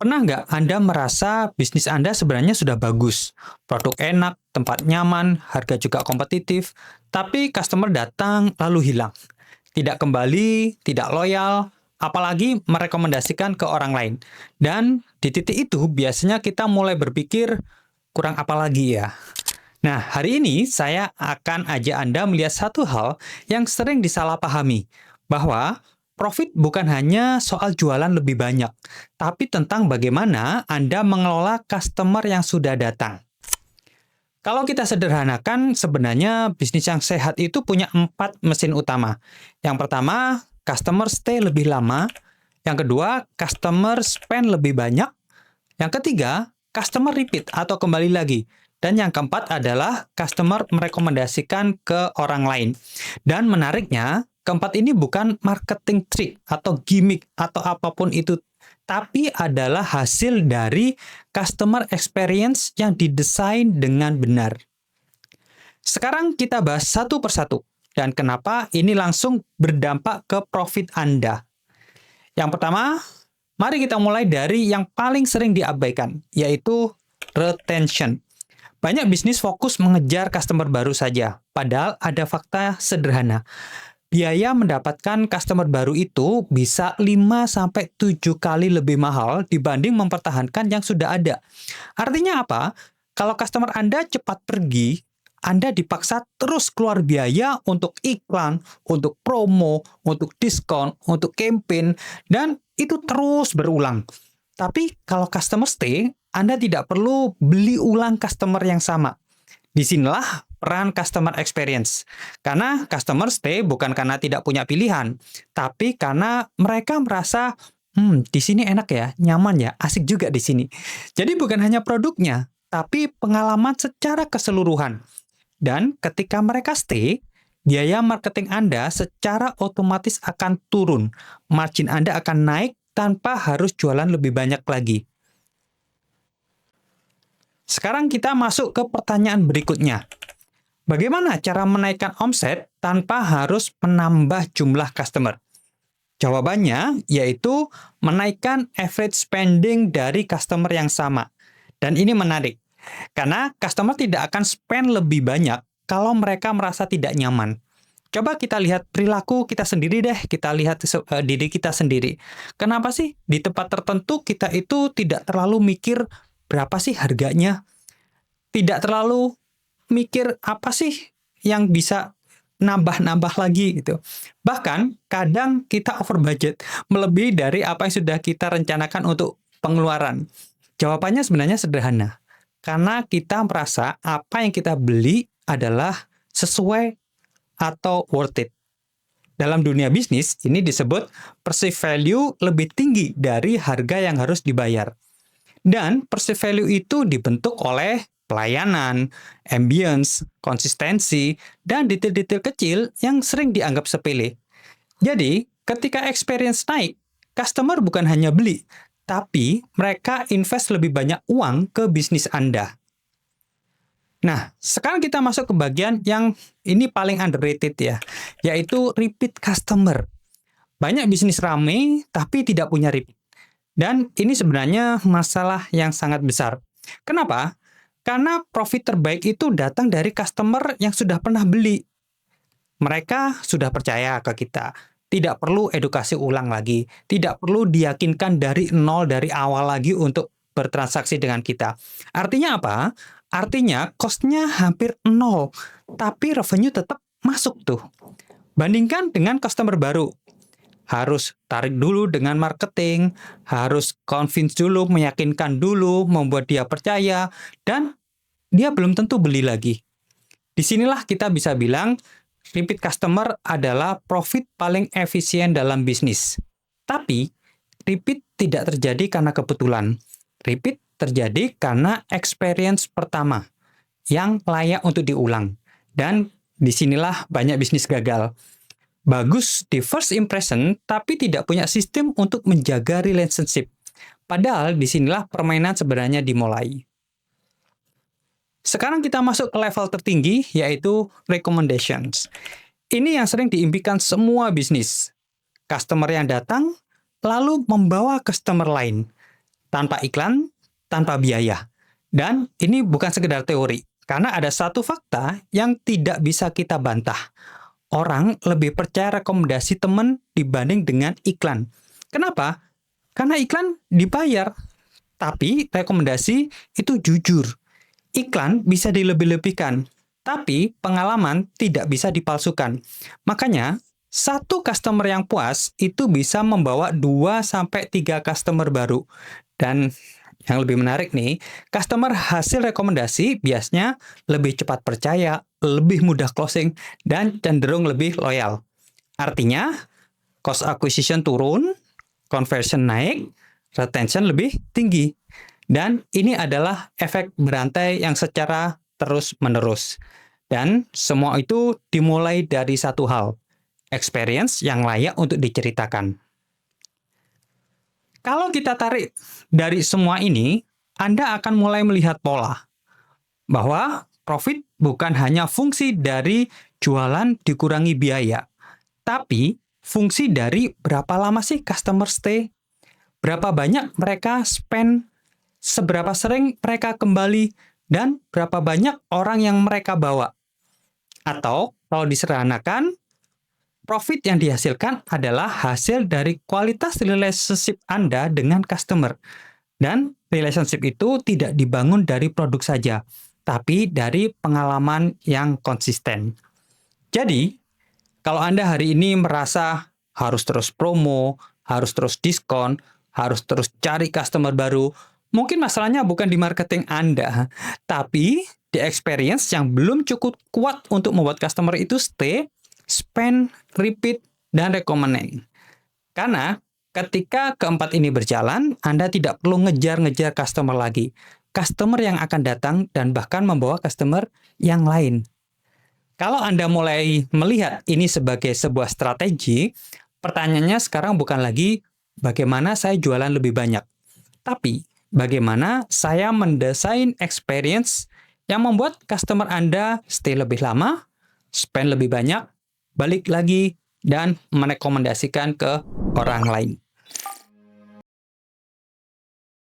Pernah nggak Anda merasa bisnis Anda sebenarnya sudah bagus, produk enak, tempat nyaman, harga juga kompetitif, tapi customer datang lalu hilang, tidak kembali, tidak loyal, apalagi merekomendasikan ke orang lain. Dan di titik itu biasanya kita mulai berpikir, kurang apa lagi ya? Nah, hari ini saya akan ajak Anda melihat satu hal yang sering disalahpahami, bahwa profit bukan hanya soal jualan lebih banyak, tapi tentang bagaimana Anda mengelola customer yang sudah datang. Kalau kita sederhanakan, sebenarnya bisnis yang sehat itu punya 4 mesin utama. Yang pertama, customer stay lebih lama. Yang kedua, customer spend lebih banyak. Yang ketiga, customer repeat atau kembali lagi. Dan yang keempat adalah customer merekomendasikan ke orang lain. Dan menariknya, keempat ini bukan marketing trick atau gimmick atau apapun itu, tapi adalah hasil dari customer experience yang didesain dengan benar. Sekarang kita bahas satu persatu, dan kenapa ini langsung berdampak ke profit Anda. Yang pertama, mari kita mulai dari yang paling sering diabaikan, yaitu retention. Banyak bisnis fokus mengejar customer baru saja, padahal ada fakta sederhana. Biaya mendapatkan customer baru itu bisa 5-7 kali lebih mahal dibanding mempertahankan yang sudah ada. Artinya apa? Kalau customer Anda cepat pergi, Anda dipaksa terus keluar biaya untuk iklan, untuk promo, untuk diskon, untuk campaign, dan itu terus berulang. Tapi kalau customer stay, Anda tidak perlu beli ulang customer yang sama. Disinilah peran customer experience. Karena customer stay bukan karena tidak punya pilihan, tapi karena mereka merasa, di sini enak ya, nyaman ya, asik juga di sini. Jadi bukan hanya produknya, tapi pengalaman secara keseluruhan. Dan ketika mereka stay, biaya marketing Anda secara otomatis akan turun. Margin Anda akan naik tanpa harus jualan lebih banyak lagi. Sekarang kita masuk ke pertanyaan berikutnya. Bagaimana cara menaikkan omset tanpa harus menambah jumlah customer? Jawabannya yaitu menaikkan average spending dari customer yang sama. Dan ini menarik, karena customer tidak akan spend lebih banyak kalau mereka merasa tidak nyaman. Coba kita lihat perilaku kita sendiri deh, kita lihat diri kita sendiri. Kenapa sih di tempat tertentu kita itu tidak terlalu mikir berapa sih harganya? Tidak terlalu mikir apa sih yang bisa nambah-nambah lagi gitu. Bahkan kadang kita over budget, melebihi dari apa yang sudah kita rencanakan untuk pengeluaran. Jawabannya sebenarnya sederhana. Karena kita merasa apa yang kita beli adalah sesuai atau worth it. Dalam dunia bisnis, ini disebut perceived value lebih tinggi dari harga yang harus dibayar. Dan perceived value itu dibentuk oleh pelayanan, ambience, konsistensi, dan detail-detail kecil yang sering dianggap sepele. Jadi, ketika experience naik, customer bukan hanya beli, tapi mereka invest lebih banyak uang ke bisnis Anda. Nah, sekarang kita masuk ke bagian yang ini paling underrated ya, yaitu repeat customer. Banyak bisnis rame, tapi tidak punya repeat. Dan ini sebenarnya masalah yang sangat besar. Kenapa? Karena profit terbaik itu datang dari customer yang sudah pernah beli. Mereka sudah percaya ke kita. Tidak perlu edukasi ulang lagi. Tidak perlu diyakinkan dari nol, dari awal lagi untuk bertransaksi dengan kita. Artinya apa? Artinya cost-nya hampir nol. Tapi revenue tetap masuk tuh. Bandingkan dengan customer baru. Harus tarik dulu dengan marketing, harus convince dulu, meyakinkan dulu, membuat dia percaya, dan dia belum tentu beli lagi. Disinilah kita bisa bilang, repeat customer adalah profit paling efisien dalam bisnis. Tapi, repeat tidak terjadi karena kebetulan. Repeat terjadi karena experience pertama, yang layak untuk diulang. Dan disinilah banyak bisnis gagal. Bagus di first impression, tapi tidak punya sistem untuk menjaga relationship. Padahal disinilah permainan sebenarnya dimulai. Sekarang kita masuk ke level tertinggi, yaitu recommendations. Ini yang sering diimpikan semua bisnis. Customer yang datang, lalu membawa customer lain. tanpa iklan, tanpa biaya. Dan ini bukan sekedar teori, karena ada satu fakta yang tidak bisa kita bantah. Orang lebih percaya rekomendasi teman dibanding dengan iklan. Kenapa? Karena iklan dibayar, tapi rekomendasi itu jujur. Iklan bisa dilebih-lebihkan, tapi pengalaman tidak bisa dipalsukan. Makanya, satu customer yang puas itu bisa membawa 2-3 customer baru. Dan yang lebih menarik nih, customer hasil rekomendasi biasanya lebih cepat percaya, lebih mudah closing, dan cenderung lebih loyal. Artinya, cost acquisition turun, conversion naik, retention lebih tinggi. Dan ini adalah efek berantai yang secara terus-menerus. Dan semua itu dimulai dari satu hal, experience yang layak untuk diceritakan. Kalau kita tarik dari semua ini, Anda akan mulai melihat pola bahwa profit bukan hanya fungsi dari jualan dikurangi biaya, tapi fungsi dari berapa lama sih customer stay, berapa banyak mereka spend, seberapa sering mereka kembali, dan berapa banyak orang yang mereka bawa. Atau kalau disederhanakan, profit yang dihasilkan adalah hasil dari kualitas relationship Anda dengan customer. Dan relationship itu tidak dibangun dari produk saja, tapi dari pengalaman yang konsisten. Jadi, kalau Anda hari ini merasa harus terus promo, harus terus diskon, harus terus cari customer baru, mungkin masalahnya bukan di marketing Anda, tapi di experience yang belum cukup kuat untuk membuat customer itu stay, spend, repeat, dan recommend. Karena ketika keempat ini berjalan, Anda tidak perlu ngejar-ngejar customer lagi. Customer yang akan datang dan bahkan membawa customer yang lain. Kalau Anda mulai melihat ini sebagai sebuah strategi, pertanyaannya sekarang bukan lagi bagaimana saya jualan lebih banyak, tapi bagaimana saya mendesain experience yang membuat customer Anda stay lebih lama, spend lebih banyak, balik lagi, dan merekomendasikan ke orang lain.